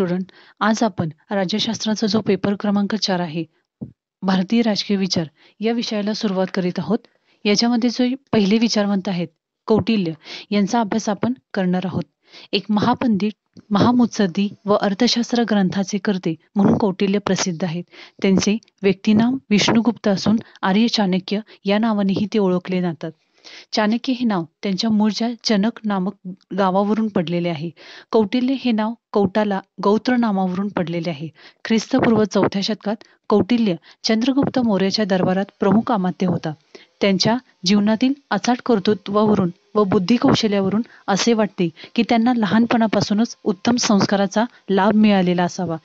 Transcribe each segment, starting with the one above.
Student, आज आपण राज्यशास्त्राचा जो पेपर क्रमांक 4 आहे, भारतीय राजकीय विचार या विषयाला सुरुवात करीत आहोत. याच्यामध्ये जो पहिले विचारवंत आहेत कौटिल्य यांचा अभ्यास आपण करणार आहोत. एक महापंडित, महामुत्सद्दी व अर्थशास्त्र ग्रंथाचे कर्ते म्हणून कौटिल्य प्रसिद्ध आहेत. त्यांचे व्यक्तिनाम विष्णुगुप्त असून आर्य चाणक्य या नावानेही ते ओळखले जातात. चाणक्य हे नाव त्यांच्या मूळच्या चनक नामक गावावरून पडलेले आहे. कौटिल्य हे नाव कौटाला गौत्र नामावरून पडलेले आहे. ख्रिस्तपूर्व 4थ्या शतकात कौटिल्य चंद्रगुप्त मौर्याच्या दरबारात प्रमुख अमात्य होता. त्यांच्या जीवनातील अचाट कर्तृत्वावरून व बुद्धी कौशल्यावरून असे वाटते की त्यांना लहानपणापासूनच उत्तम संस्काराचा लाभ मिळालेला असावा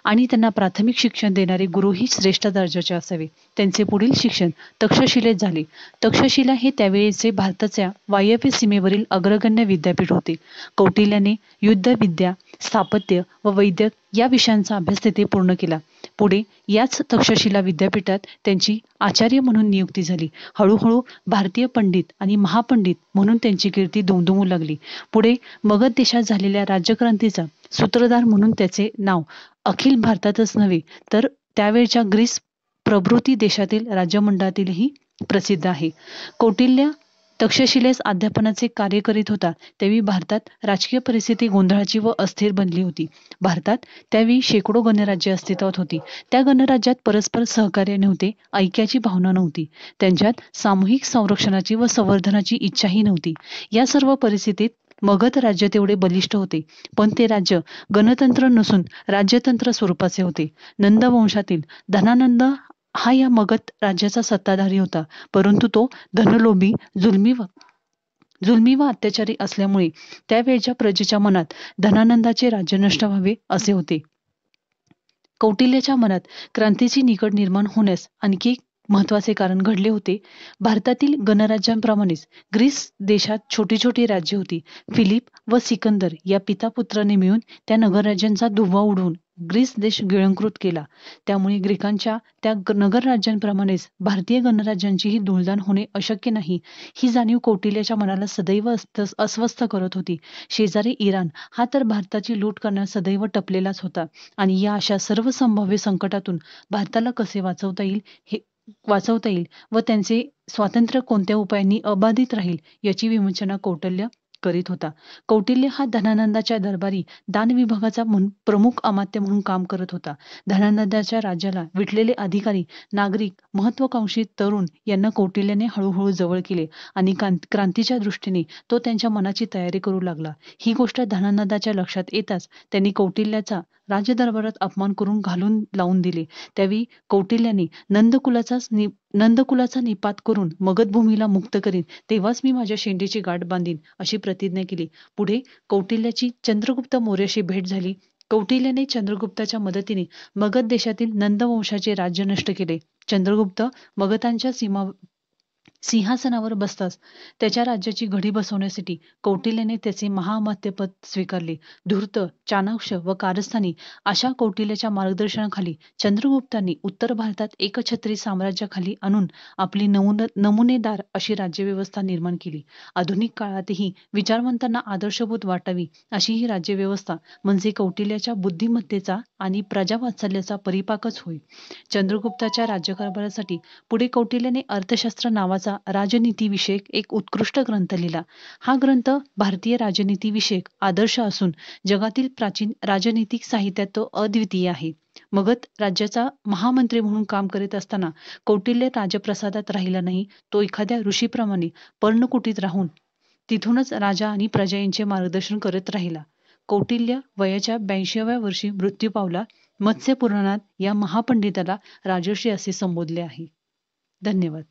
आणि त्यांना प्राथमिक शिक्षण देणारे गुरुही श्रेष्ठ दर्जाचे असावे. त्यांचे पुढील शिक्षण तक्षशिलेत झाले. तक्षशिला हे त्यावेळेचे भारताच्या वायव्य सीमेवरील अग्रगण्य विद्यापीठ होते. कौटिल्याने युद्धविद्या, स्थापत्य व वैद्यक या विषयांचा अभ्यास तेथे पूर्ण केला. पुढे याच तक्षशिला विद्यापीठात त्यांची आचार्य म्हणून नियुक्ती झाली. हळूहळू भारतीय पंडित आणि महापंडित म्हणून त्यांची कीर्ती दुमदुमू लागली. पुढे मगध देशात झालेल्या राज्यक्रांतीचा सूत्रधार म्हणून त्याचे नाव अखिल भारतातच नव्हे तर त्यावेळच्या ग्रीस प्रभृती देशातील राज्यमंडळातीलही प्रसिद्ध आहे. कौटिल्य तक्षशिलेस अध्यापनाचे कार्य करीत होता त्यावेळी भारतात राजकीय परिस्थिती गोंधळाची व अस्थिर बनली होती. भारतात त्यावेळी शेकडो गणराज्ये अस्तित्वात होती. त्या गणराज्यात परस्पर सहकार्य नव्हते, ऐक्याची भावना नव्हती. त्यांच्यात सामूहिक संरक्षणाची व संवर्धनाची इच्छाही नव्हती. या सर्व परिस्थितीत मगध राज्य तेवढे बलिष्ठ होते, पण ते राज्य गणतंत्र नसून राज्यतंत्र स्वरूपाचे होते. नंद वंशातील धनानंद हा या मगध राज्याचा सत्ताधारी होता, परंतु तो धनलोभी, जुलमी व अत्याचारी असल्यामुळे त्यावेळच्या प्रजेच्या मनात धनानंदाचे राज्य नष्ट व्हावे असे होते. कौटिल्याच्या मनात क्रांतीची निकड निर्माण होण्यास आणखी एक महत्वाचे कारण घडले होते. भारतातील गणराज्यांप्रमाणेच ग्रीस देशात छोटी छोटी राज्ये होती. फिलिप व सिकंदर या पिता पुत्राने मिळून त्या नगरराज्यांचा धुव्वा उडवून ग्रीस देश गिळंकृत केला. त्यामुळे ग्रीकांच्या त्या नगरराज्यांप्रमाणेच भारतीय गणराज्यांचीही धूळदाण होणे अशक्य नाही, ही जाणीव कौटिल्याच्या मनाला सदैव अस्वस्थ करत होती. शेजारी इराण हा तर भारताची लूट करण्यास सदैव टपलेलाच होता आणि या अशा सर्व संभाव्य संकटातून भारताला कसे वाचवता येईल व त्यांचे स्वातंत्र्य कोणत्या उपायांनी अबाधित राहील याची विवेचना कौटिल्य करीत होता. कौटिल्य हा धनानंदाच्या दरबारी दान विभागाचा प्रमुख अमात्य म्हणून काम करत होता. धनानंदाच्या राज्याला विटलेले अधिकारी, नागरिक, महत्वाकांक्षी तरुण यांना कौटिल्याने हळूहळू जवळ केले आणि क्रांतीच्या दृष्टीने तो त्यांच्या मनाची तयारी करू लागला. ही गोष्ट धनानंदाच्या लक्षात येताच त्यांनी कौटिल्याचा राजदरबारात अपमान करून घालून लावून दिले. त्यावेळी कौटिल्याने नंदकुलाचा निपात करून मगधभूमीला मुक्त करीन, तेव्हाच मी माझ्या शेंडीची गाठ बांधीन अशी प्रतिज्ञा केली. पुढे कौटिल्याची चंद्रगुप्त मौर्याशी भेट झाली. कौटिल्याने चंद्रगुप्ताच्या मदतीने मगध देशातील नंदवंशाचे राज्य नष्ट केले. चंद्रगुप्त मगधांच्या सिंहासनावर बसताच त्याच्या राज्याची घडी बसवण्यासाठी कौटिल्याने त्याचे महाअमात्यपद स्वीकारले. धूर्त, चाणाक्ष व कारस्थानी अशा कौटिल्याच्या मार्गदर्शनाखाली चंद्रगुप्तांनी उत्तर भारतात एकछत्री साम्राज्याखाली आणून आपली नमुनेदार अशी राज्यव्यवस्था निर्माण केली. आधुनिक काळातही विचारवंतांना आदर्शभूत वाटावी अशी ही राज्यव्यवस्था म्हणजे कौटिल्याच्या बुद्धिमत्तेचा आणि प्रजावात्सल्याचा परिपाकच होय. चंद्रगुप्ताच्या राज्यकारभारासाठी पुढे कौटिल्याने अर्थशास्त्र नावाचा राजनीतीविषयक एक उत्कृष्ट ग्रंथ लिहिला. हा ग्रंथ भारतीय राजनीतीविषयक आदर्श असून जगातील प्राचीन राजनीतिक साहित्यात तो अद्वितीय आहे. मगध राज्याचा महामंत्री म्हणून काम करीत असताना कौटिल्य राजप्रसादात राहिला नाही. तो एखाद्या ऋषीप्रमाणे पर्णकुटीत राहून तिथूनच राजा आणि प्रजा यांचे मार्गदर्शन करत राहिला. कौटिल्य वयाच्या 82व्या वर्षी मृत्यू पावला. मत्स्य पुराणात या महापंडिताला राजर्षी असे संबोधले आहे. धन्यवाद.